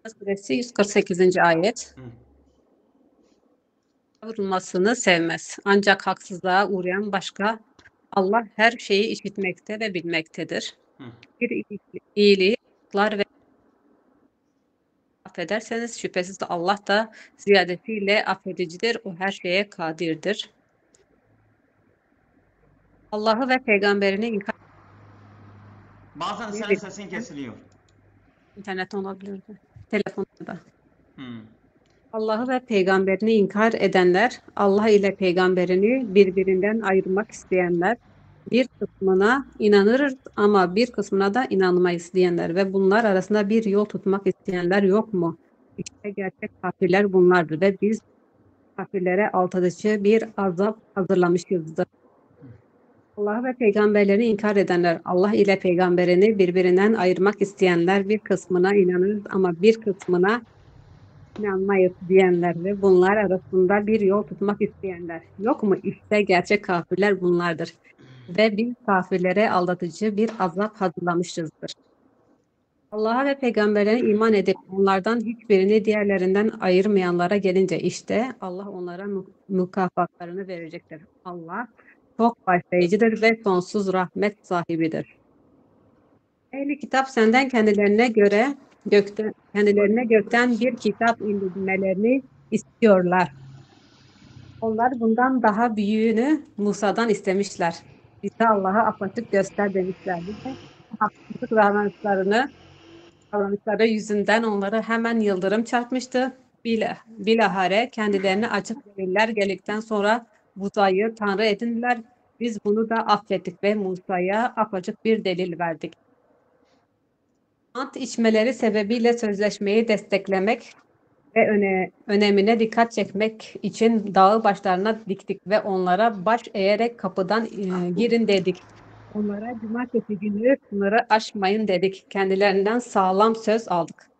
Suresi 148. ayet. Hı. Vurulmasını sevmez. Ancak haksızlığa uğrayan başka Allah her şeyi işitmekte ve bilmektedir. Hı. Bir iyiliği yaptılar ve affederseniz şüphesiz Allah da ziyadesiyle affedicidir. O her şeye kadirdir. Allah'ı ve peygamberini inkar Bazen senin sesin etmeyen kesiliyor. internet olabilirdi. Telefonda da. Hı. Allah'ı ve peygamberini inkar edenler, Allah ile peygamberini birbirinden ayırmak isteyenler, bir kısmına inanırız ama bir kısmına da inanmayız diyenler ve bunlar arasında bir yol tutmak isteyenler yok mu? İşte gerçek kafirler bunlardır ve biz kafirlere aldatıcı bir azap hazırlamışızdır. Allah ve peygamberlerini inkar edenler, Allah ile peygamberini birbirinden ayırmak isteyenler, bir kısmına inanırız ama bir kısmına inanmayız diyenler ve bunlar arasında bir yol tutmak isteyenler. Yok mu? İşte gerçek kafirler bunlardır. Ve biz kafirlere aldatıcı bir azap hazırlamışızdır. Allah'a ve peygamberlerine iman edip onlardan hiçbirini diğerlerinden ayırmayanlara gelince işte Allah onlara mükafatlarını verecektir. Allah çok bağışlayıcıdır ve sonsuz rahmet sahibidir. Ehli kitap senden kendilerine gökten bir kitap indirmelerini istiyorlar. Onlar bundan daha büyüğünü Musa'dan istemişler. Bize Allah'ı apaçık göster demişlerdi ve haksızlık davranışları yüzünden onları hemen yıldırım çarpmıştı. Bilahare kendilerine açık deliller geldikten sonra Musa'yı Tanrı edindiler. Biz bunu da affettik ve Musa'ya apaçık bir delil verdik. Ant içmeleri sebebiyle sözleşmeyi desteklemek ve önemine dikkat çekmek için dağı başlarına diktik ve onlara baş eğerek kapıdan girin dedik. Onlara cumartesi günü sınırı aşmayın dedik. Kendilerinden sağlam söz aldık.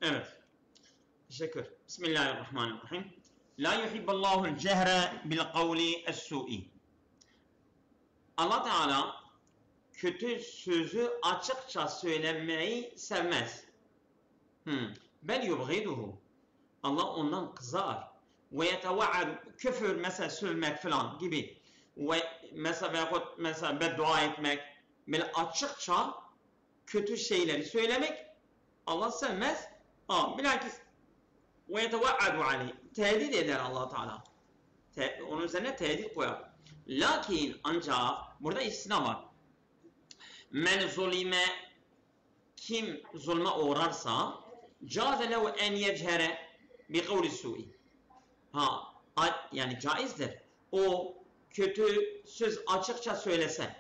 Evet. Teşekkür. Bismillahirrahmanirrahim. La yuhibbullahul cehre bil kavli es-su'i. Allah Teala kötü sözü açıkça söylemeyi sevmez. Bel yubghiduhu. Allah ondan kızar. Ve yetevaad küfür mesela söylemek falan gibi. Ve mesela beddua etmek, böyle açıkça kötü şeyleri söylemek Allah sevmez. Bilakis ve yetevaadu aleyh. Tehdit eder Allah Teala. Onun üzerine tehdit koyar. Lakin ancak burada istisna var. Men zulime, kim zulme uğrarsa caze lehu en yechere bi kavli su'i. Yani caizdir. O kötü söz açıkça söylese.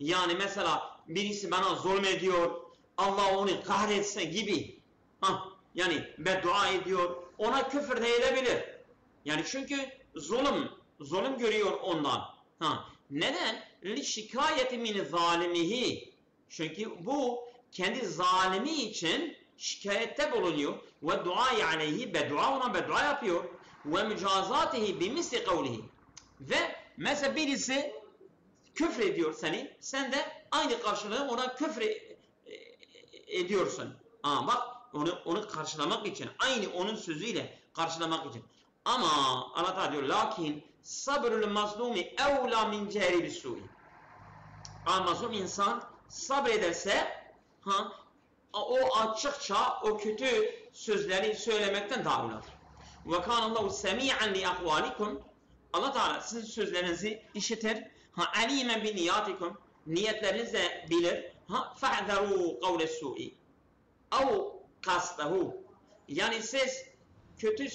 Yani mesela birisi bana zulmediyor, Allah onu kahretse gibi. Yani beddua ediyor, ona küfür de edebilir. Yani çünkü zulüm görüyor ondan. Neden? Li şikayeti min zalimihi. Çünkü bu kendi zalimi için şikayette bulunuyor ve dua aleyhi ona beddua yapıyor ve mücazatihi bimisli kavlihi. Ve mesela birisi küfür ediyor seni, sen de aynı karşılığı ona küfür ediyorsun. Bak onu karşılamak için, aynı onun sözüyle karşılamak için. Ama Allah Teala diyor, lakin sabrul mazlumi evla min cehri bis-su'i. Ama mazlum insan sabrederse o açıkça o kötü sözleri söylemekten daha uladır. Ve kânallahu semî'an li ahvâlikum. Allah Teala sizin sözlerinizi işitir. Alîmen bi niyâtikum. Niyetlerinizi de bilir. Fe'zerû kavle su'i. Ev kastahu. Yani siz kötü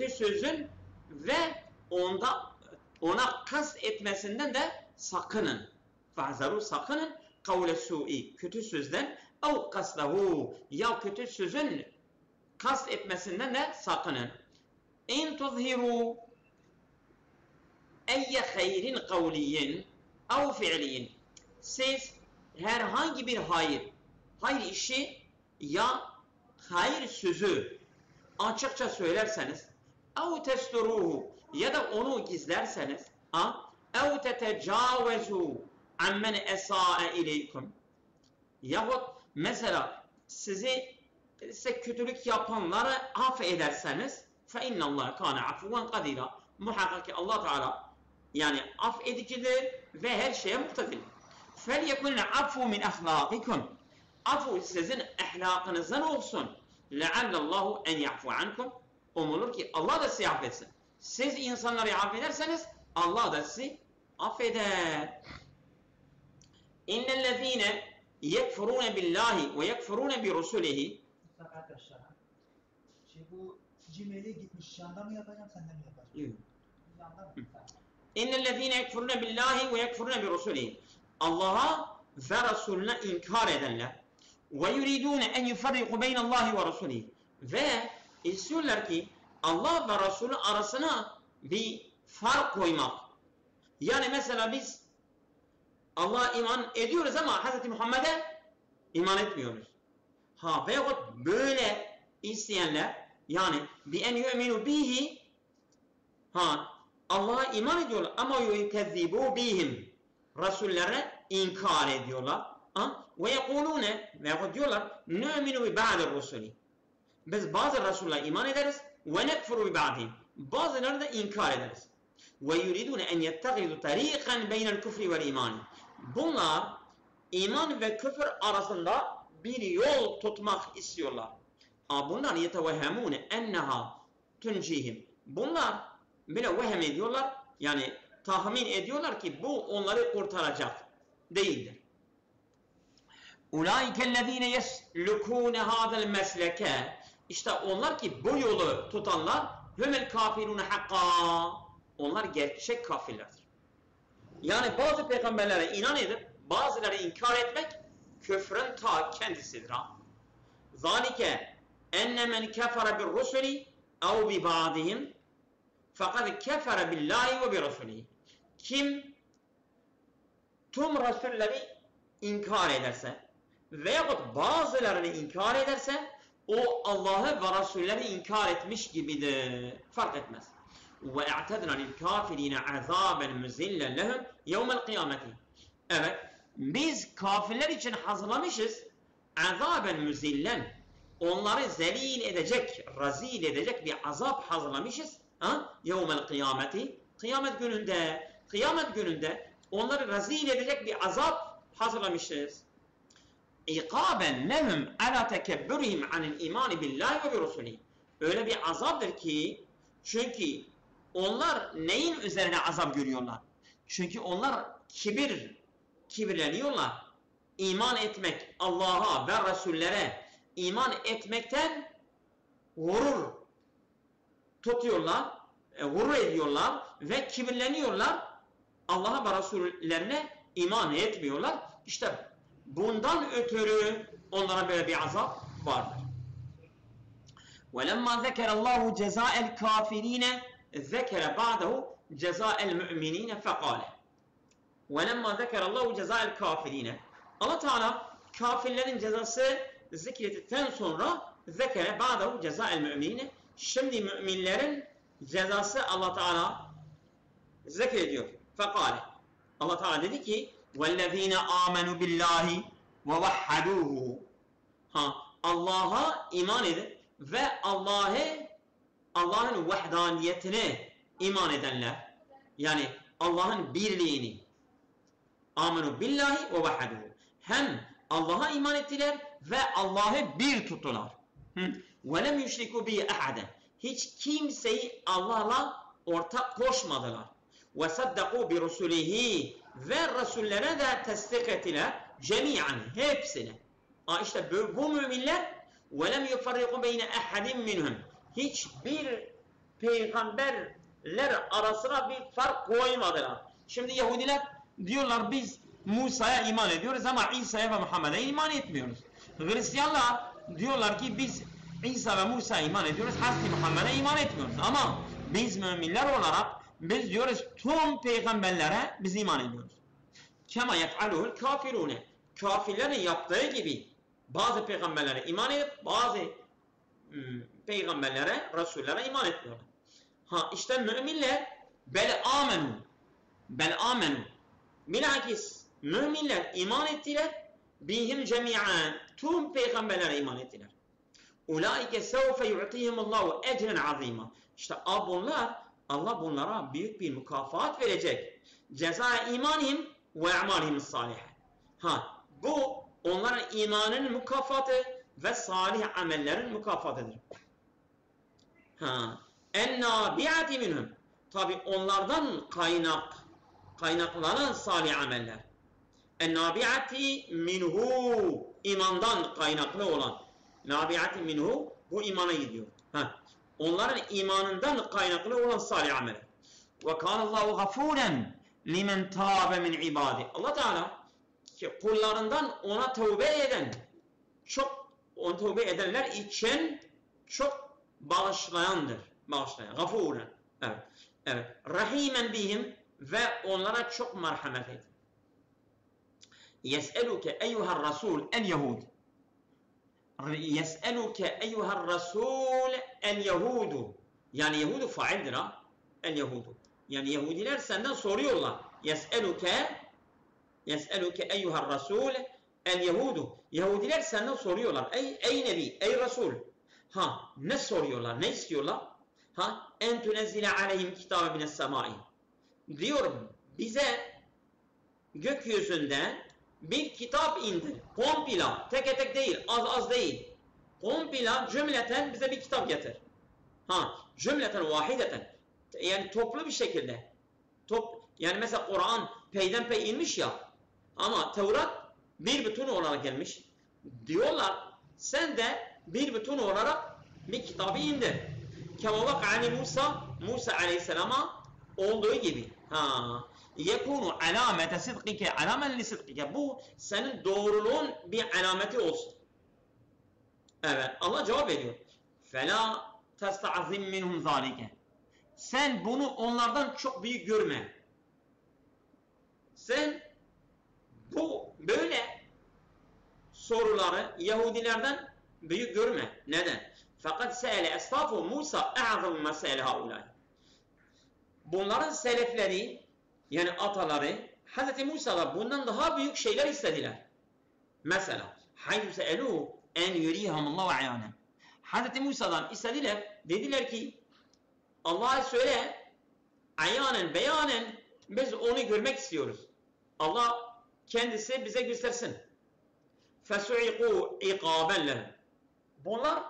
sözün ve ona kast etmesinden de sakının. Fe'zerû, sakının. Kavle su'i, kötü sözden. Ev kastahu, ya kötü sözün kast etmesinden de sakının. İn tuzhiru eyye hayrin kavliyin ev fi'liyin. Siz herhangi bir hayır işi ya hayır sözü açıkça söylerseniz, ev testuruhu, ya da onu gizlerseniz, ev tetecavezu ammen esa'e ileykum, yahut mesela size kötülük yapanları affederseniz فَاِنَّ اللّٰهَ كَانَ عَفُوًا قَدِيرًا Muhakkak ki Allah Teala yani affedicidir ve her şeye muktedir. فَلْيَكُنْ عَفُوا مِنْ أَخْلَاقِكُمْ Afu sizin ahlakınızdan olsun. لَعَلَّ اللّٰهُ اَنْ يَعْفُوا عَنْكُمْ Umulur ki Allah da sizi affetsin. Siz insanları affederseniz Allah da sizi affeder. اِنَّ الَّذ۪ينَ يَكْفُرُونَ بِاللّٰهِ وَيَكْفُرُونَ بِرُسُلِهِ Arkadaşlar, bu cimeli gitmiş Şam'da mı yapacağım, senden mi yapacağım? Yok. Şam'da mı? اِنَّ الَّذ۪ينَ يَكْفُرُونَ بِاللّٰهِ وَيَكْفُرُونَ بِرُسُلِهِ Allah'a ve Resulüne inkar edenler وَيُرِيدُونَ اَنْ يُفَرِّقُوا بَيْنَ اللّٰهِ وَرَسُولِهِ Ve istiyorlar ki Allah ve Resulü arasına bir fark koymak. Yani mesela biz Allah'a iman ediyoruz ama Hz. Muhammed'e iman etmiyoruz. Veyahut böyle isteyenler yani بِاَنْ يُؤْمِنُوا بِهِ Allah'a iman ediyorlar ama يُكَذِّبُوا بِهِمْ Resullere inkar ediyorlar. Ve yekulune veyahut diyorlar nü'minu bi ba'dir rusuli. Biz bazı Resul'e iman ederiz ve nekfuru bi ba'dihim. Bazılarını da inkar ederiz. Ve yuridune en yettegidu tariqan beynel küfri vel imani. Bunlar iman ve küfür arasında bir yol tutmak istiyorlar. Bunlar yetevehhemune enneha tuncihim. Bunlar bile vehem ediyorlar yani tahmin ediyorlar ki bu onları kurtaracak değildir. Ulaikellezine yeslukune hadal mesleke İşte onlar ki bu yolu tutanlar humel kafirune hakka onlar gerçek kafirlerdir. Yani bazı peygamberlere inan edip bazıları inkar etmek küfrün ta kendisidir. Zalike enne men kefere bir rusuli ev bi ba'dihim fakat kefere billahi ve bi rasulihi. Kim tüm Resulleri inkar ederse veyahut bazılarını inkar ederse o Allah'ı ve Resulleri inkar etmiş gibidir. Fark etmez. وَاَعْتَدْنَا لِلْكَافِرِينَ عَذَابًا مُزِلًّا لَهُمْ يَوْمَ الْقِيَامَةِ Evet, biz kafirler için hazırlamışız azaben müzillen onları zelil edecek, razil edecek bir azap hazırlamışız. Yevmel kıyameti kıyamet gününde onları razil edecek bir azap hazırlamışız. İkaben lehum ala tekebburihim anil imani billahi ve bi rusulihi. Öyle bir azaptır ki çünkü onlar neyin üzerine azap görüyorlar? Çünkü onlar kibirleniyorlar. İman etmek Allah'a ve Resullere iman etmekten gurur tutuyorlar, gurur ediyorlar ve kibirleniyorlar. Allah'a ve Resullerine iman etmiyorlar. İşte bundan ötürü onlara böyle bir azap vardır. وَلَمَّا ذَكَرَ اللّٰهُ جَزَاءَ الْكَافِر۪ينَ ذَكَرَ بَعْدَهُ جَزَاءَ الْمُؤْمِن۪ينَ فَقَالَ وَلَمَّا ذَكَرَ اللّٰهُ جَزَاءَ الْكَافِر۪ينَ Allah Teala kafirlerin cezası zikrettikten sonra ذَكَرَ بَعْدَهُ جَزَاءَ الْمُؤْمِن۪ينَ Şimdi müminlerin cezası Allah Teala zikrediyor. فَقَالَ Allah Teala dedi ki وَالَّذ۪ينَ آمَنُوا بِاللّٰهِ وَوَحَّدُوهُ Allah'a iman edip ve Allah'ın vahdaniyetine iman edenler yani Allah'ın birliğini amenu billahi ve vahhaduhu hem Allah'a iman ettiler ve Allah'ı bir tuttular. Ve lem yüşriku bihi ahaden hiç kimseyi Allah'la ortak koşmadılar. Ve saddaku bi rusulihi ve Resullere de tasdik ettiler cemiyen hepsine. İşte bu müminler وَلَمْ يُفَرِّقُ بَيْنَ اَحَدٍ مِنْهُمْ hiçbir peygamberler arasına bir fark koymadılar. Şimdi Yahudiler diyorlar biz Musa'ya iman ediyoruz ama İsa'ya ve Muhammed'e iman etmiyoruz. Hristiyanlar diyorlar ki biz İsa ve Musa'ya iman ediyoruz, Hazreti Muhammed'e iman etmiyoruz. Ama biz müminler olarak biz diyoruz tüm peygamberlere biz iman ediyoruz. Kema yef'aluhul kafirune kafirlerin yaptığı gibi bazı peygamberlere iman edip bazı peygamberlere, Resullere iman etmiyorlar. İşte müminler bel amenu bilakis müminler iman ettiler bihim cemi'an, tüm peygamberlere iman ettiler. Ulaike sevfe yu'tihimullahu ecren azima. İşte bunlar, Allah bunlara büyük bir mükafat verecek. Ceza imanihim ve amalihim salih. Bu onların imanının mükafatı ve salih amellerin mükafatıdır. En nabi'ati minhum. Tabi onlardan kaynaklanan salih ameller. En nabi'ati minhu, imandan kaynaklı olan. Nabi'ati minhu, bu imana gidiyor. Onların imanından kaynaklı olan salih ameller. Ve kânallâhu gafûren limen tâbe min ibâdi. Allah Teala kullarından ona tövbe eden, onu tövbe edenler için çok bağışlayandır. Gafûren. Evet. Rahimen bihim, ve onlara çok merhamet et. Yes'eluke eyyuhar rasul el yehud. Yes'eluke eyyuhar rasul el yehudu. Yani Yahudu faildir El yehudu. Yani Yahudiler senden soruyorlar. Yes'eluke eyyuhar rasul el yehudu. Yahudiler senden soruyorlar. Ey nebi, ey rasul. Ne soruyorlar? Ne istiyorlar? En tunezzile aleyhim kitabe mines semai. Diyor, bize gökyüzünden bir kitap indir. Kompila, tek tek değil, az değil. Kompila, cümleten bize bir kitap getir. Cümleten vahideten. Yani toplu bir şekilde. Yani mesela Kur'an peyden pey inmiş ya. Ama Tevrat bir bütün olarak gelmiş. Diyorlar, sen de bir bütün olarak bir kitabı indir. Kema vaka'ani Musa aleyhisselama olduğu gibi. Yekunu alamete sıdkike, alamen li sıdkike. Bu senin doğruluğun bir alameti olsun. Evet, Allah cevap veriyor. Fela testa'zim minhum zalike. Sen bunu onlardan çok büyük görme. Sen bu böyle soruları Yahudilerden büyük görme. Neden? Fakat se'ele eshafu Musa a'zam mesele haulâ. Bunların selefleri, yani ataları, Hz. Musa'da bundan daha büyük şeyler istediler. Mesela haythu se'elû en yurîhamullahu ayânen. Hz. Musa'dan istediler, dediler ki Allah'a söyle, ayanen, beyanen, biz onu görmek istiyoruz. Allah kendisi bize göstersin. فَسُعِقُوا اِقَابًا لَهُ. Bunlar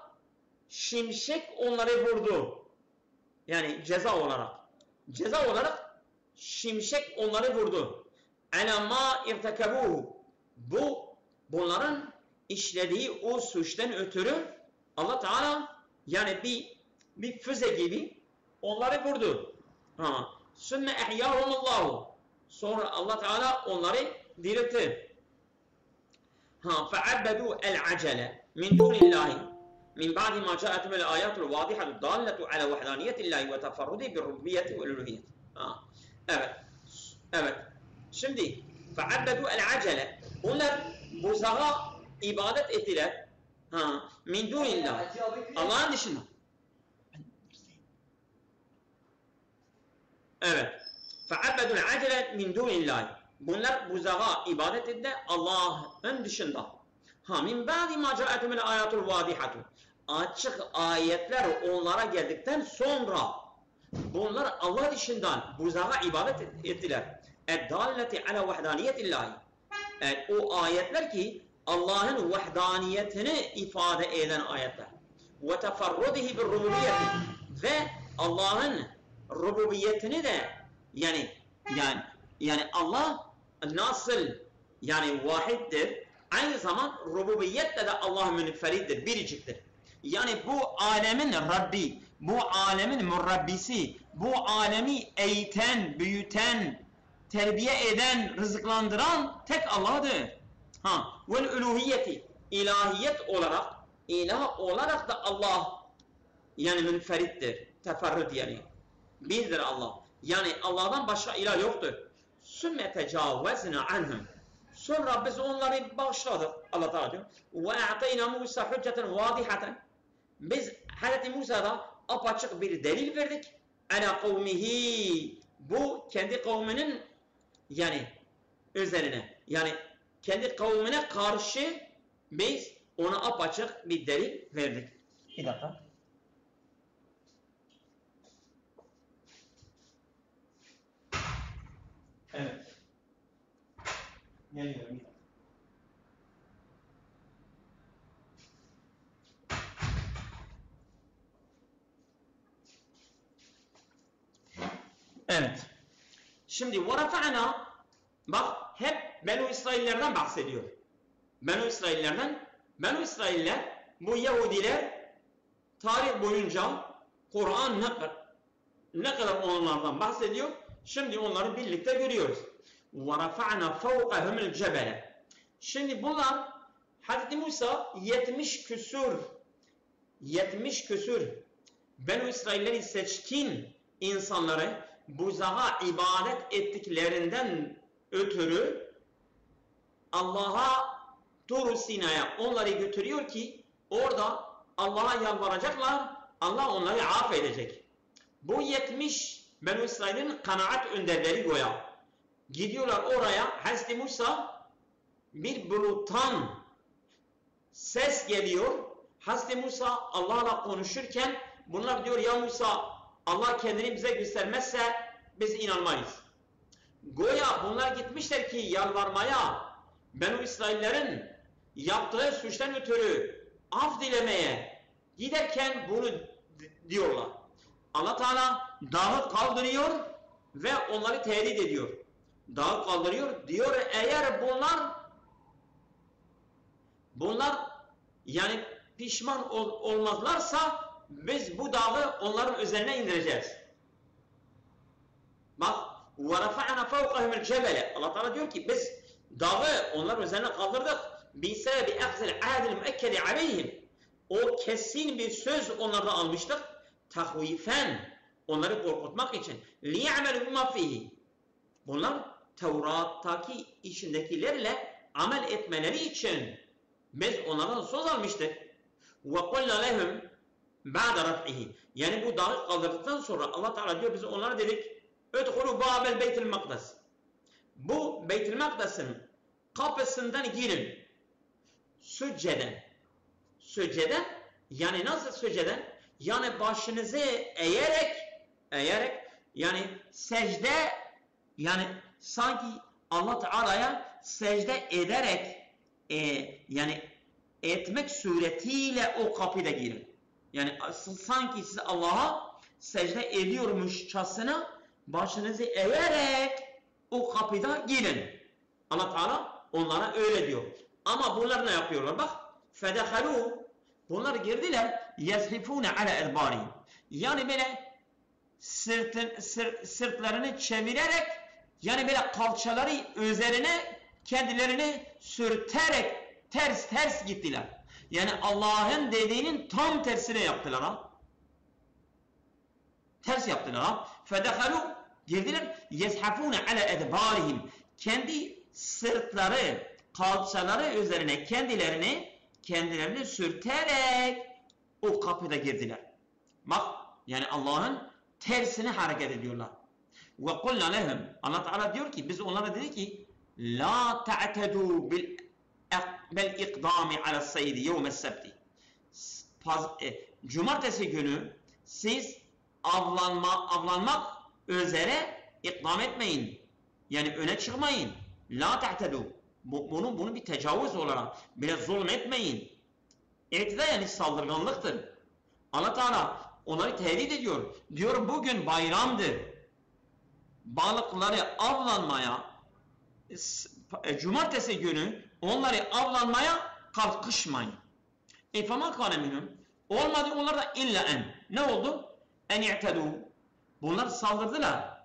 şimşek onları vurdu. Yani ceza olarak şimşek onları vurdu. اَلَمَّا اِرْتَكَبُوهُ. Bunların işlediği o suçtan ötürü Allah Teala yani bir füze gibi onları vurdu. ثُمَّ اَحْيَاهُمُ اللّٰهُ. Sonra Allah Teala onları diriltti. فَعَبَّدُوا الْعَجَلَ مِنْ دُونِ اللّٰهِ مِنْ بَعْدِ مَا جَاءَتْهُمُ الْآيَاتُ الْوَاضِحَةُ الدَّالَّةُ عَلَى وَحْدَانِيَةِ اللّٰهِ وَتَفَرُّدِهِ بِالرُّبُوبِيَّةِ وَالْأُلُوهِيَّةِ. Evet. Şimdi فَعَبَّدُوا الْعَجَلَ. Onlar buzağa ibadet ettiler. مِنْ دُونِ اللّٰهِ. Allah'ın dışında. Evet. فَعَبَّدُوا الْعَجَلَ مِنْ دُونِ اللّٰهِ. Bunlar buzağa ibadet ettiler Allah'ın dışında. Min ba'di ma ca'atumul ayatul vadihatu. Açık ayetler onlara geldikten sonra bunlar Allah dışından buzağa ibadet ettiler. Eddalleti ala vahdaniyetillahi. O ayetler ki Allah'ın vahdaniyetini ifade eden ayetler. Ve teferrudihi bir rububiyeti. Ve Allah'ın rububiyetini de yani Allah nasıl yani vahiddir, aynı zaman rububiyetle de Allah münferiddir, biriciktir. Yani bu alemin Rabbi, bu alemin murabbisi, bu alemi eğiten, büyüten, terbiye eden, rızıklandıran tek Allah'dır. Vel uluhiyeti, ilahiyet olarak, ilah olarak da Allah yani münferittir, teferrüt yani. Birdir Allah. Yani Allah'dan başka ilah yoktur. Sümme tecavvezna anhum. Sonra biz onları bağışladık. Allah Teala diyor. Ve a'tayna Musa hücceten vadihaten. Biz Hz. Musa'da apaçık bir delil verdik. Ala kavmihi. Bu kendi kavminin yani üzerine. Yani kendi kavmine karşı biz ona apaçık bir delil verdik. Bir dakika. Evet. Geliyorum. Evet. Şimdi وَرَفَعْنَا bak hep Benu İsraillerden bahsediyor. Benu İsrailler bu Yahudiler tarih boyunca Kur'an ne kadar onlardan bahsediyor. Şimdi onları birlikte görüyoruz. وَرَفَعْنَا فَوْقَهُمُ الْجَبَلَ Şimdi bunlar Hz. Musa 70 küsür Benu İsrailleri seçkin insanları buzağa ibadet ettiklerinden ötürü Allah'a Tur Sina'ya onları götürüyor ki orada Allah'a yalvaracaklar, Allah onları affedecek. Bu 70 Benu İsrail'in kanaat önderleri goya. Gidiyorlar oraya, Hazreti Musa bir buluttan ses geliyor. Hazreti Musa Allah'la konuşurken bunlar diyor ya Musa Allah kendini bize göstermezse biz inanmayız. Goya bunlar gitmişler ki yalvarmaya, Benu İsraillerin yaptığı suçtan ötürü af dilemeye giderken bunu diyorlar. Allah Teala dağı kaldırıyor ve onları tehdit ediyor. Dağı kaldırıyor diyor eğer bunlar yani pişman olmazlarsa biz bu dağı onların üzerine indireceğiz. Bak وَرَفَعْنَا فَوْقَهُمُ الْجَبَلَ Allah Teala diyor ki biz dağı onların üzerine kaldırdık. بِسَبَبِ اَخْزِ الْعَادِ الْمُؤَكَّدِ عَلَيْهِمْ O kesin bir söz onlardan almıştık. Tahvifen onları korkutmak için. لِيَعْمَلُ بِمَا فِيهِ Bunlar Tevrat'taki içindekilerle amel etmeleri için biz onlardan söz almıştık. وَقُلْنَا لَهُمْ بَعْدَ رَفْعِهِ Yani bu dağı kaldırdıktan sonra Allah Teala diyor biz onlara dedik اَدْخُلُوا بَابَ الْبَيْتِ الْمَقْدَسِ Bu Beyt-i Makdes'in kapısından girin. Sücceden. Sücceden yani nasıl sücceden? Yani başınızı eğerek yani secde yani sanki Allah Teala'ya secde ederek yani etmek suretiyle o kapıda girin. Yani sanki siz Allah'a secde ediyormuşçasına başınızı eğerek o kapıda girin. Allah Teala onlara öyle diyor. Ama bunlar ne yapıyorlar? Bak فَدَخَلُوا Bunlar girdiler يَزْحِفُونَ عَلَى اَدْبَارِهِمْ Yani böyle sırtlarını çevirerek yani böyle kalçaları üzerine kendilerini sürterek ters gittiler. Yani Allah'ın dediğinin tam tersine yaptılar ha. Ters yaptılar ha. فَدَخَلُوا Girdiler يَزْحَفُونَ عَلَى اَدْبَارِهِمْ Kendi sırtları, kalçaları üzerine kendilerini sürterek o kapıda girdiler. Bak yani Allah'ın tersine hareket ediyorlar. وَقُلْنَا لَهُمْ Allah Teala diyor ki biz onlara dedi ki لَا تَعْتَدُوا بِالْاِقْدَامِ عَلَى السَّيِّدِ يَوْمَ السَّبْتِ Cumartesi günü siz avlanmak üzere ikdam etmeyin. Yani öne çıkmayın. La ta'tedu. Bunu bir tecavüz olarak biraz zulmetmeyin. İtida yani saldırganlıktır. Allah Teala onları tehdit ediyor. Diyor bugün bayramdır. Balıkları avlanmaya cumartesi günü onları avlanmaya kalkışmayın. فَمَا كَانَ مِنْهُمْ Olmadı onlar da illa en. Ne oldu? En i'tedu. Bunlar saldırdılar.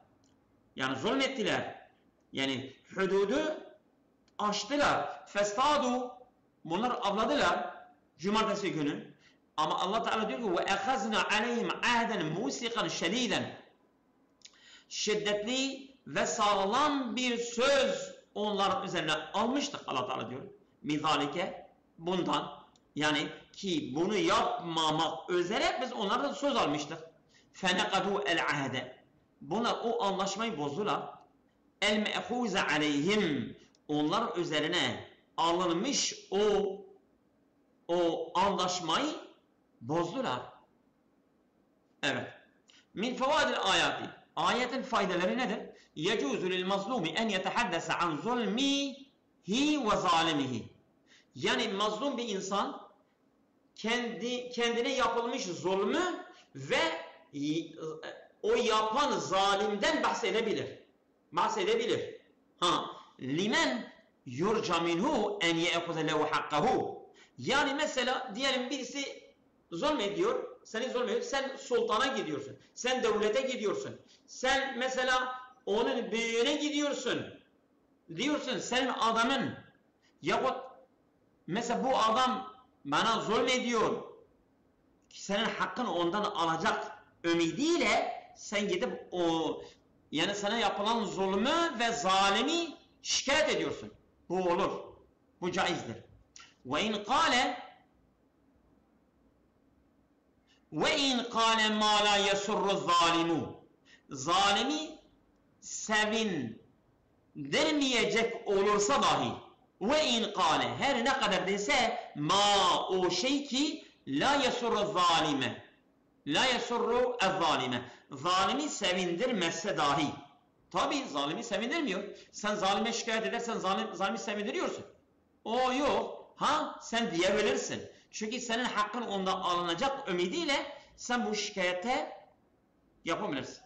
Yani zulmettiler. Yani hududu aştılar. Festadu. Bunlar avladılar. Cumartesi günü. Ama Allah Teala diyor ki وَاَخَزْنَا عَلَيْهِمْ عَهْدًا مُوسِقًا شَد۪يدًا Şiddetli ve sağlam bir söz onların üzerine almıştık Allah Teala diyor. Mizalike bundan yani ki bunu yapmamak üzere biz onlardan söz almıştık. فَنَقَدُوا الْعَهْدَ Bunlar o anlaşmayı bozdular. El-me'huze aleyhim onlar üzerine alınmış o anlaşmayı bozdular. Evet. Min fevaidil ayati. Ayetin faydaları nedir? Yecuzu lil mazlumi en yetehaddese an zulmihi ve zalimihi. Yani mazlum bir insan kendine yapılmış zulmü ve o yapan zalimden bahsedebilir. Limen yurca minhu en ye'kuze lehu hakkahu. Yani mesela diyelim birisi zulmediyor, seni zulmediyor, sen sultana gidiyorsun, sen devlete gidiyorsun, sen mesela onun büyüğüne gidiyorsun, diyorsun senin adamın, yahut mesela bu adam bana zulmediyor, senin hakkını ondan alacak ümidiyle sen gidip yani sana yapılan zulmü ve zalimi şikayet ediyorsun. Bu olur. Bu caizdir. Ve in kâle mâ lâ yesurru zâlimu. Zalimi sevindirmeyecek olursa dahi ve in kâle her ne kadar dese ma o şey ki la yesurru zalime. La yesurru ezzalime. Zalimi sevindirmezse dahi. Tabi zalimi sevindirmiyor. Sen zalime şikayet edersen zalimi sevindiriyorsun. O yok. Sen diyebilirsin. Çünkü senin hakkın ondan alınacak ümidiyle sen bu şikayete yapabilirsin.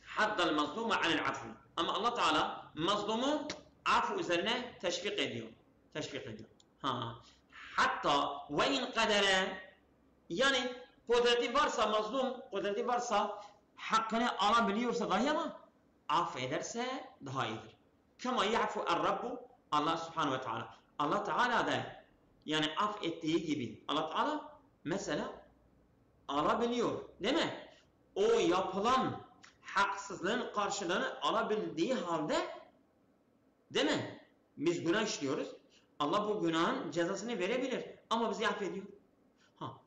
Haddal mazlumu anil affi. Ama Allah Teala mazlumu af üzerine teşvik ediyor. Hatta ve in kadere, yani kudreti varsa, mazlum kudreti varsa, hakkını alabiliyorsa dahi ama affederse daha iyidir. Kama ya'fu er-Rabbu, Allah Subhanahu ve Teala. Allah Teala da yani affettiği gibi Allah Teala mesela alabiliyor, değil mi? O yapılan haksızlığın karşılığını alabildiği halde, değil mi? Biz günah işliyoruz. Allah bu günahın cezasını verebilir ama bizi affediyor.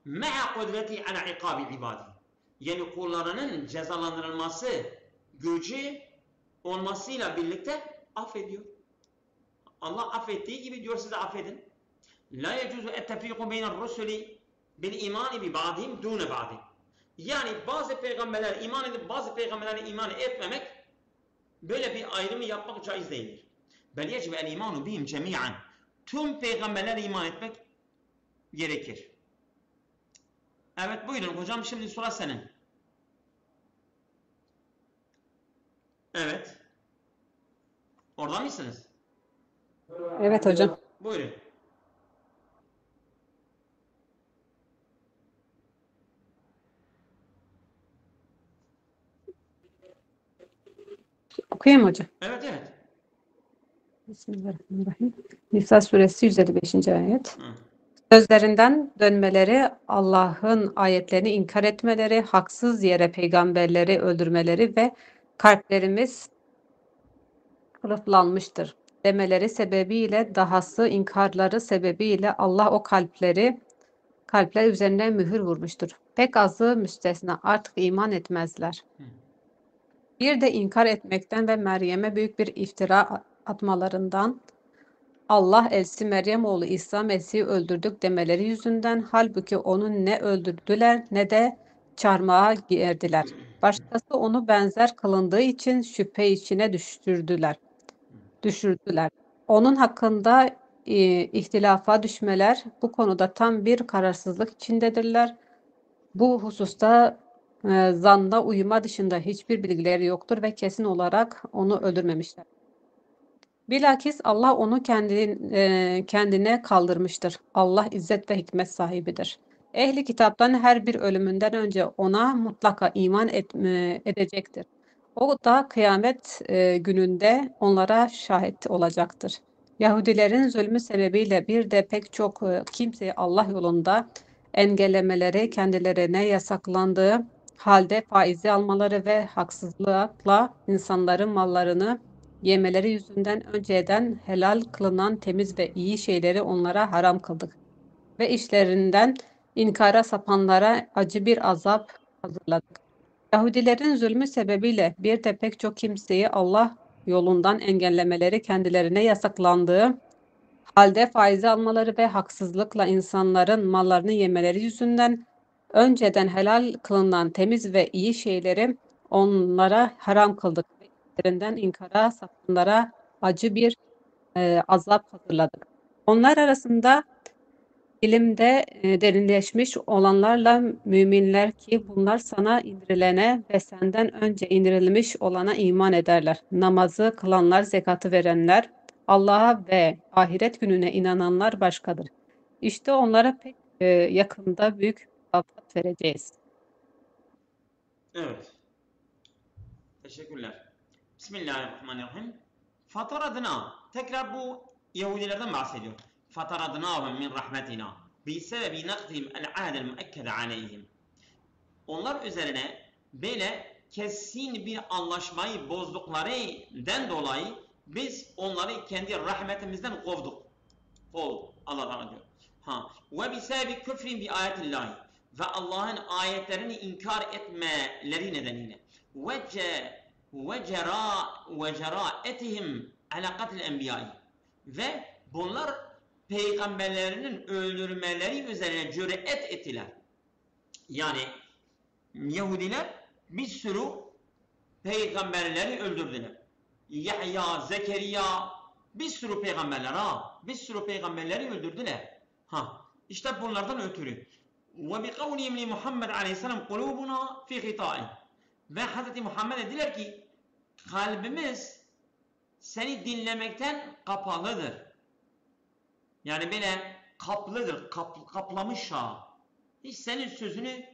Me'a kudreti ala ikabi ibadi. Yani kullarının cezalandırılması gücü olmasıyla birlikte affediyor. Allah affettiği gibi diyor size affedin. La yecuzu ettefiku beyner rusuli bil imani bi ba'dihim dune ba'dihim. Yani bazı peygamberler iman edip bazı peygamberlere iman etmemek, böyle bir ayrımı yapmak caiz değildir. Bel yecbe el imanu bihim cemi'an. Tüm peygamberlere iman etmek gerekir. Evet buyurun hocam, şimdi sıra senin. Evet. Orada mısınız? Evet hocam. Buyurun. Okuyayım mı hocam? Evet. Bismillahirrahmanirrahim. Nisa suresi 155. ayet. Hı. Sözlerinden dönmeleri, Allah'ın ayetlerini inkar etmeleri, haksız yere peygamberleri öldürmeleri ve kalplerimiz kılıflanmıştır demeleri sebebiyle, dahası inkarları sebebiyle Allah o kalpler üzerine mühür vurmuştur. Pek azı müstesna artık iman etmezler. Bir de inkar etmekten ve Meryem'e büyük bir iftira atmalarından, Allah elçisi Meryem oğlu İsa Mesih'i öldürdük demeleri yüzünden, halbuki onu ne öldürdüler ne de çarmıha gerdiler. Başkası onu benzer kılındığı için şüphe içine düşürdüler. Onun hakkında ihtilafa düşmeler bu konuda tam bir kararsızlık içindedirler. Bu hususta zanna uyuma dışında hiçbir bilgileri yoktur ve kesin olarak onu öldürmemişler. Bilakis Allah onu kendine kaldırmıştır. Allah izzet ve hikmet sahibidir. Ehli kitaptan her bir ölümünden önce ona mutlaka iman edecektir. O da kıyamet gününde onlara şahit olacaktır. Yahudilerin zulmü sebebiyle bir de pek çok kimseyi Allah yolunda engellemeleri, kendilerine yasaklandığı halde faizi almaları ve haksızlıkla insanların mallarını yemeleri yüzünden önceden helal kılınan temiz ve iyi şeyleri onlara haram kıldık. Ve işlerinden inkara sapanlara acı bir azap hazırladık. Yahudilerin zulmü sebebiyle bir de pek çok kimseyi Allah yolundan engellemeleri kendilerine yasaklandığı halde faiz almaları ve haksızlıkla insanların mallarını yemeleri yüzünden önceden helal kılınan temiz ve iyi şeyleri onlara haram kıldık ve içlerinden inkara sapanlara acı bir azap hazırladık. Onlar arasında ilimde derinleşmiş olanlarla müminler ki bunlar sana indirilene ve senden önce indirilmiş olana iman ederler. Namazı kılanlar, zekatı verenler, Allah'a ve ahiret gününe inananlar başkadır. İşte onlara pek yakında büyük mükafat vereceğiz. Evet. Teşekkürler. Bismillahirrahmanirrahim. Fataradna. Tekrar bu Yahudilerden bahsediyor. Fataradnahum min rahmetina. Bisebebi nakdihim el-ahdel müekkede aleyhim. Onlar üzerine böyle kesin bir anlaşmayı bozduklarından dolayı biz onları kendi rahmetimizden kovduk. Allah Teala diyor. Ve bisebebi küfrin bi ayetillahi. Ve Allah'ın ayetlerini inkar etmeleri nedeniyle. Ve ceraetihim ala katil enbiyayı. Ve bunlar peygamberlerinin öldürmeleri üzerine cüret ettiler. Yani Yahudiler bir sürü peygamberleri öldürdüler. Yahya, Zekeriya, bir sürü peygamberler bir sürü peygamberleri öldürdüler. İşte bunlardan ötürü. Ve bi kavlihim li Muhammed aleyhisselam kulubuna fi gıtai. Ve Hz. Muhammed dediler ki kalbimiz seni dinlemekten kapalıdır. Yani böyle kaplıdır, kaplamış Hiç senin sözünü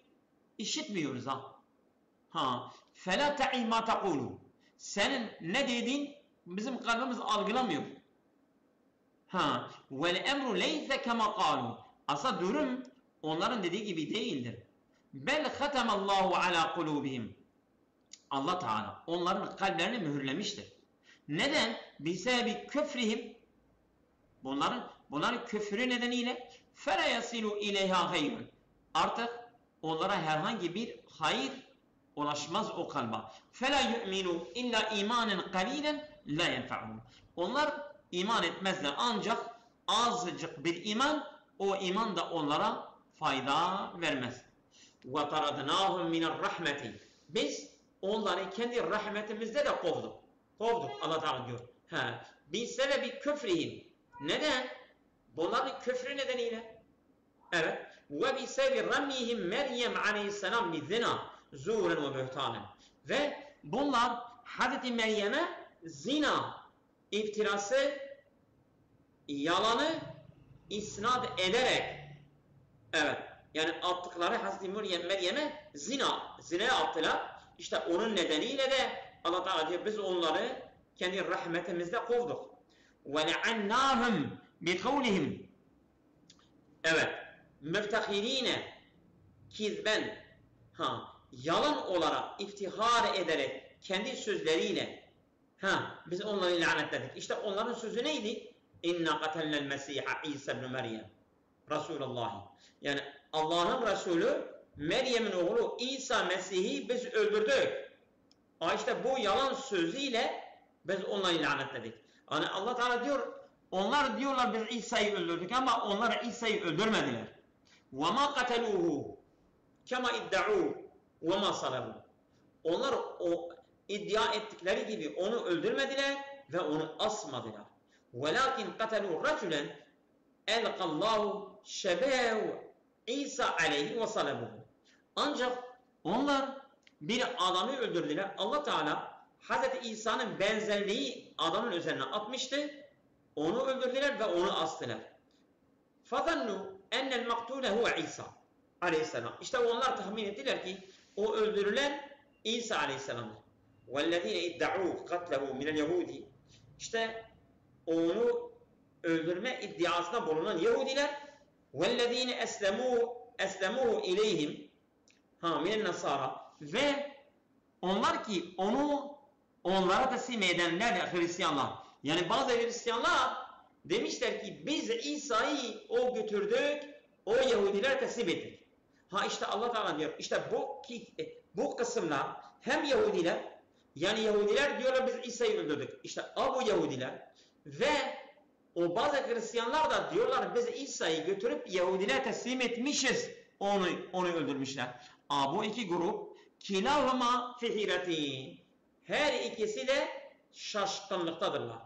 işitmiyoruz فَلَا تَعِي مَا تَقُولُ. Senin ne dediğin bizim kalbimiz algılamıyor. وَالْاَمْرُ لَيْسَ كَمَا قَالُوا. Asla durum onların dediği gibi değildir. بَلْ خَتَمَ اللّٰهُ عَلَى قُلُوبِهِمْ. Allah Teala onların kalplerini mühürlemiştir. Neden? بِسَبِ küfrihim. Bunların küfrü nedeniyle فَلَا يَصِلُ اِلَيْهَا خَيْرٌ. Artık onlara herhangi bir hayır ulaşmaz o kalba. فَلَا يُؤْمِنُوا اِلَّا اِيمَانًا قَلِيلًا لَا يَنْفَعُهُمْ. Onlar iman etmezler ancak azıcık bir iman, o iman da onlara fayda vermez. وَطَرَدْنَاهُمْ مِنَ الرَّحْمَةِ. Biz onları kendi rahmetimizde de kovduk. Allah Teala diyor. بِسَبَبِ küfrihim. Neden? Bunların küfrü nedeniyle. Evet. وَبِسَبِ رَمِّهِمْ Meryem aleyhisselam بِذِنَا زُورًا وَبُهْتَانًا. Ve bunlar Hazreti Meryem'e zina, iftirası, yalanı isnat ederek, evet, yani attıkları Hazreti Meryem'e zinaya attılar. İşte onun nedeniyle de Allah Teala diyor biz onları kendi rahmetimizde kovduk. وَلَعَنَّاهُمْ بِقَوْلِهِمْ. Evet, müftehirine kizben, yalan olarak iftihar ederek kendi sözleriyle biz onları lanetledik. İşte onların sözü neydi? İnna qatelnel Mesiha İsa ibn Meryem Resulullah. Yani Allah'ın Resulü Meryem'in oğlu İsa Mesih'i biz öldürdük. İşte bu yalan sözüyle biz onları lanetledik. Yani Allah Teala diyor, onlar diyorlar biz İsa'yı öldürdük ama onlar İsa'yı öldürmediler. وَمَا قَتَلُوهُ كَمَا اِدَّعُوا وَمَا صَلَبُوا. Onlar o iddia ettikleri gibi onu öldürmediler ve onu asmadılar. وَلَكِنْ قَتَلُوا رَجُلًا اَلْقَ اللّٰهُ شَبَاهُ İsa aleyhi ve salabuhu. Ancak onlar bir adamı öldürdüler. Allah Teala Hz. İsa'nın benzerliği adamın üzerine atmıştı. Onu öldürdüler ve onu astılar. فَظَنُّوا اَنَّ الْمَقْتُولَ هُوَ İsa aleyhisselam. İşte onlar tahmin ettiler ki o öldürülen İsa aleyhisselamdır. وَالَّذ۪ينَ اِدَّعُوا قَتْلَهُ مِنَ الْيَهُودِ. İşte onu öldürme iddiasında bulunan Yahudiler وَالَّذ۪ينَ اَسْلَمُوهُ اِلَيْهِمْ مِنَ النَّصَارَى. Ve onlar ki onu onlara teslim edenler Hristiyanlar. Yani bazı Hristiyanlar demişler ki biz İsa'yı o götürdük, o Yahudiler teslim ettik. İşte Allah Teala diyor, işte bu kısımlar hem Yahudiler Yani Yahudiler diyorlar biz İsa'yı öldürdük. İşte bu Yahudiler ve o bazı Hristiyanlar da diyorlar biz İsa'yı götürüp Yahudilere teslim etmişiz. Onu öldürmüşler. Bu iki grup kilahuma fihiretin. Her ikisi de şaşkınlıktadırlar.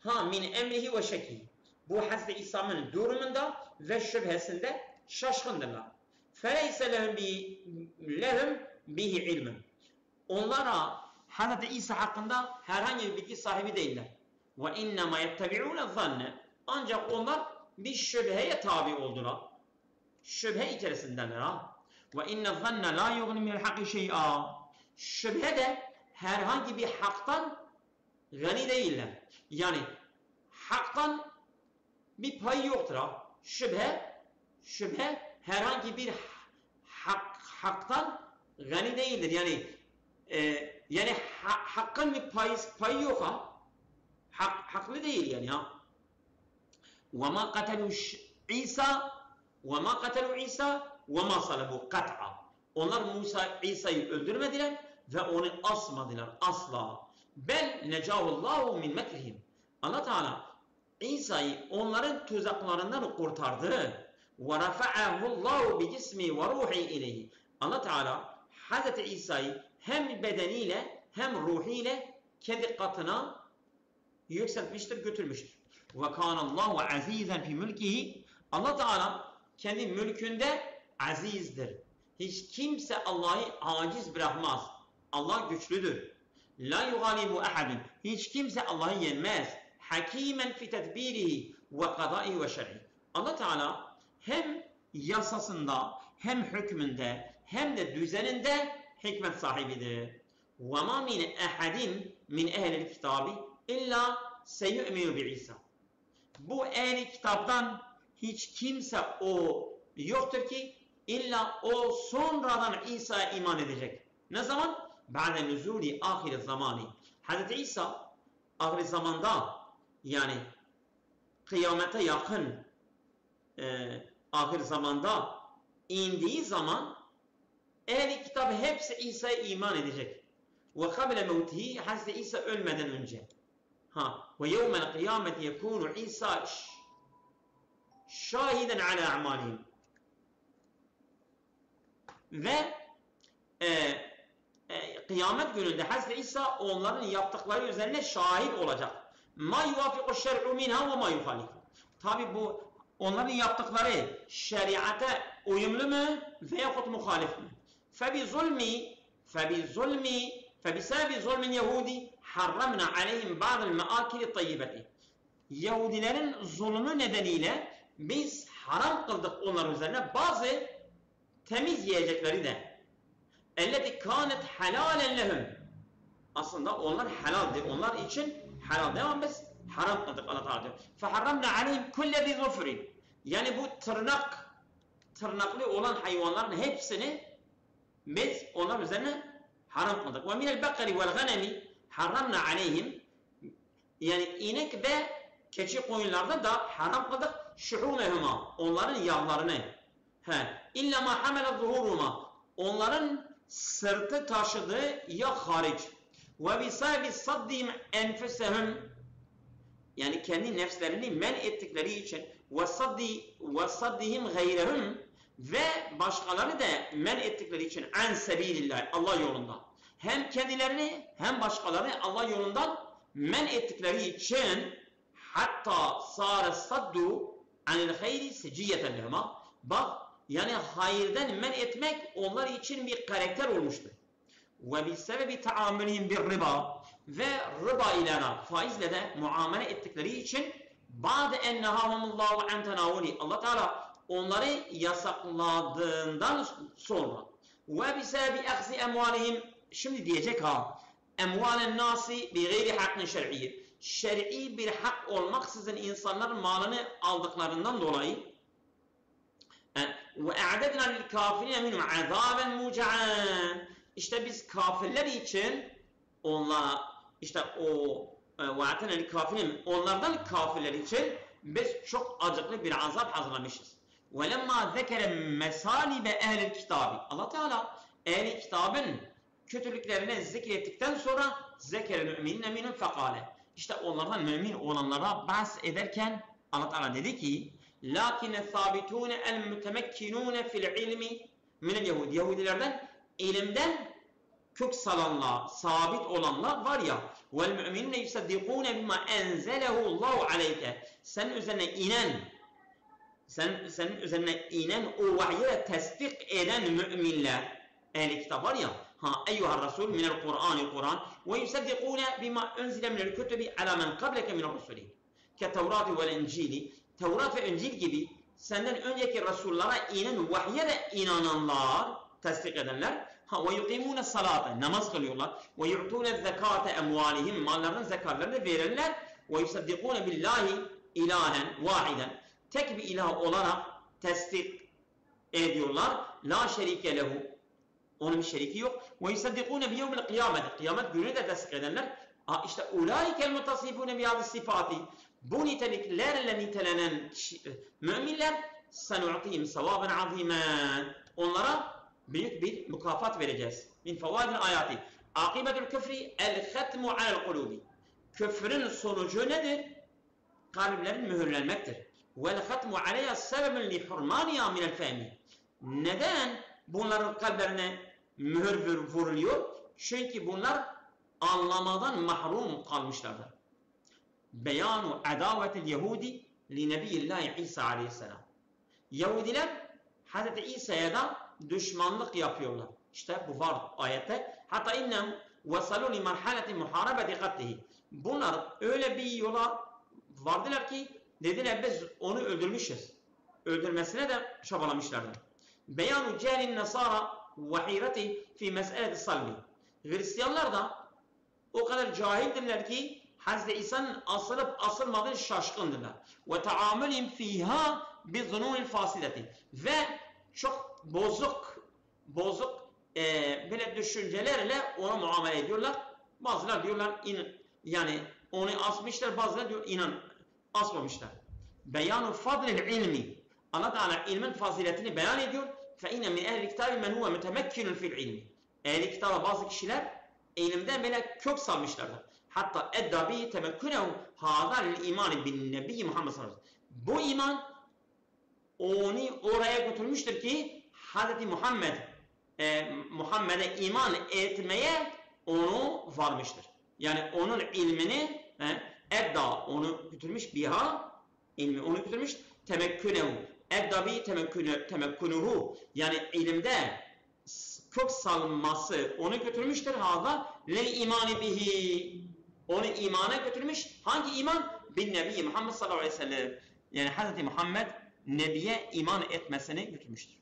Min emrihi ve şekli. Bu Hazreti İsa'nın durumunda ve şüphesinde şaşkındırlar. Feleyse lehum bihi ilmin. Onlara Hazreti İsa hakkında herhangi bir bilgi sahibi değiller. Ve innema yettebi'ûne zanne. Ancak onlar bir şüpheye tabi oldular. Şüphe içerisindeler. Ve inne zanne la yughni minel hakki şey'a. Şüphe de herhangi bir haktan gani değiller. Yani haktan bir pay yoktur. Şüphe herhangi bir haktan gani değildir. Yani hakkın bir payı yok ha. Haklı değil yani ha. وَمَا قَتَلُوا İsa وَمَا صَلَبُوا قَطْعًا. Onlar İsa'yı öldürmediler ve onu asmadılar asla. Bel necahullahu min mekrihim. Allah Teala İsa'yı onların tuzaklarından kurtardı. وَرَفَعَهُ اللّٰهُ بِجِسْمِ وَرُوحِ اِلَيْهِ. Allah Teala Hazreti İsa'yı hem bedeniyle hem ruhiyle kendi katına yükseltmiştir, götürmüştür. وَكَانَ اللّٰهُ عَز۪يزًا فِي مُلْكِهِ. Allah Teala kendi mülkünde azizdir. Hiç kimse Allah'ı aciz bırakmaz. Allah güçlüdür. La yughalibu ahadun. Hiç kimse Allah'ı yenmez. Hakimen fi tedbirihi ve qadaihi ve şer'i. Allah Teala hem yasasında, hem hükmünde, hem de düzeninde hikmet sahibidir. وَمَا مِنْ اَحَدٍ مِنْ اَهْلِ الْكِتَابِ اِلَّا سَيُؤْمِنُ بِعِيسَى. Bu ehli kitaptan hiç kimse o yoktur ki illa o sonradan İsa'ya iman edecek. Ne zaman? Ba'de nüzuli ahir zamanı. Hazreti İsa ahir zamanda yani kıyamete yakın ahir zamanda indiği zaman ehli kitap hepsi İsa'ya iman edecek. Ve kabile mevtihi Hazreti İsa ölmeden önce. Ve yevmel kıyameti yekunu İsa şahiden ala a'malihim. Ve kıyamet gününde Hazreti İsa onların yaptıkları üzerine şahit olacak. Ma yuvafiqu şer'u minha ve ma yuhalif. Tabi bu onların yaptıkları şeriate uyumlu mu veyahut muhalif mi? فَبِسَابِ ظُلْمٍ يَهُودِ حَرَّمْنَا عَلَيْهِمْ بَعْضَ الْمَآكِلِ الطَّيِّبَةِ. Yahudilerin zulmü nedeniyle biz haram kıldık onlar üzerine bazı temiz yiyecekleri de. اَلَّتِ كَانَتْ حَلَالًا لَهُمْ. Aslında onlar helaldi. Onlar için helal. Devam biz haram kıldık Allah Teala diyor. فَحَرَّمْنَا عَلَيْهِمْ كُلَّ ذِي ظُفْرٍ. Yani bu tırnaklı olan hayvanların hepsini biz onlar üzerine haram kıldık. وَمِنَ الْبَقَرِ وَالْغَنَمِ حَرَّمْنَا عَلَيْهِمْ. Yani inek ve keçi koyunlarda da haram kıldık. شُحُومَهُمَا. Onların yağlarını. İlla ma hamele zuhuruma. Onların sırtı taşıdığı ya hariç. Ve bisabi saddihim enfusehum. Yani kendi nefslerini men ettikleri için ve saddihim gayrehum ve başkaları da men ettikleri için en sebilillah Allah yolunda. Hem kendilerini hem başkalarını Allah yolundan men ettikleri için hatta sâre saddu anil hayri seciyeten lehuma. Bak yani hayırdan men etmek onlar için bir karakter olmuştur. Ve bir sebebi taamülihim bir riba ve riba ile faizle de muamele ettikleri için ba'de ennehâhumullahu an tenavuli. Allah Teala onları yasakladığından sonra ve bir sebebi akhzi emvalihim. Şimdi diyecek emvalen nasi bi gayri hakkın şer'iyye. Şer'i bir hak olmaksızın insanların malını aldıklarından dolayı ve a'dedna lil kafirine minhum azaben muca'an. İşte biz kafirler için onlardan kafirler için biz çok acıklı bir azap hazırlamışız. وَلَمَّا ذَكَرَ مَسَالِبَ اَهْلِ الْكِتَابِ. Allah Teala ehl-i kitabın kötülüklerini zikrettikten sonra zekerel müminine minhum fekale. İşte onlardan mümin olanlara bahs ederken Allah Teala dedi ki lakine sabitune el mütemekkinune fil ilmi minel yahudi. Yahudilerden ilimden kök salanlar, sabit olanlar var ya vel müminune yusaddikune bima enzelehu Allahu aleyke. Senin üzerine inen o vahye tasdik eden müminler, ehli kitap var ya, eyyuhar rasul minel Kur'an ve yusaddikune bima unzile minel kütübi ala men qableke minel rusulin ke Tevrat ve İncil. Tevrat ve İncil gibi senden önceki Resullara inen vahye de inananlar, tasdik edenler, ve yuqimune salate, namaz kılıyorlar, ve yu'tune zekate emvalihim, mallarının zekatlarını verirler, ve yusaddikune billahi ilahen vahiden, tek bir ilah olarak tasdik ediyorlar. La şerike lehu. Onun bir şeriki yok. Ve yusaddikune bi yevmil kıyamet. Kıyamet günü de tasdik edenler. İşte ulaikel mutasifune bi hadis sifati. Bu niteliklerle nitelenen müminler senu'tihim sevaben azimen. Onlara büyük bir mükafat vereceğiz. Min fevaidil ayati. Akibetul küfri el khatmu alel kulubi. Küfrün sonucu nedir? Kalplerin mühürlenmektir. Vel hatmu aleyha sebebun li hurmaniha minel fehmi. Neden bunların kalplerine mühür vuruluyor? Çünkü bunlar anlamadan mahrum kalmışlardır. Beyanu adavetil Yahudi li Nebiyillahi İsa aleyhisselam. Yahudiler Hz. İsa'ya da düşmanlık yapıyorlar. İşte bu var ayette. Hatta innem vesalu li merhaleti muharebeti katlihi. Bunlar öyle bir yola vardılar ki dediler biz onu öldürmüşüz. Öldürmesine de çabalamışlardı. Beyanu cehlin nasara ve hireti fi meseleti salbi. Hristiyanlar da o kadar cahildirler ki Hazreti İsa'nın asılıp asılmadığı şaşkındırlar. Ve taamülüm fiha bi zununil fasileti. Ve çok bozuk böyle düşüncelerle ona muamele ediyorlar. Bazılar diyorlar yani onu asmışlar, bazıları diyor inan asmamışlar. Beyanu fadlil ilmi. Allah Teala ilmin faziletini beyan ediyor. Fe inne min ehli kitabi men huve mütemekkinun fil ilmi. Ehli kitaba bazı kişiler ilimden böyle kök salmışlardır. Hatta edda bi temekkunehu hâzâ imani bin nebiyyi Muhammed sallallahu aleyhi ve sellem. Bu iman onu oraya götürmüştür ki Hz. Muhammed'e iman etmeye onu varmıştır. Yani onun ilmini edda onu götürmüş biha ilmi onu götürmüş temekkünehu edda bi temekkunuhu yani ilimde kök salması onu götürmüştür hâzâ lil imani bihi onu imana götürmüş. Hangi iman? Bin Nebi Muhammed sallallahu aleyhi ve sellem. Yani Hz. Muhammed Nebiye iman etmesini götürmüştür.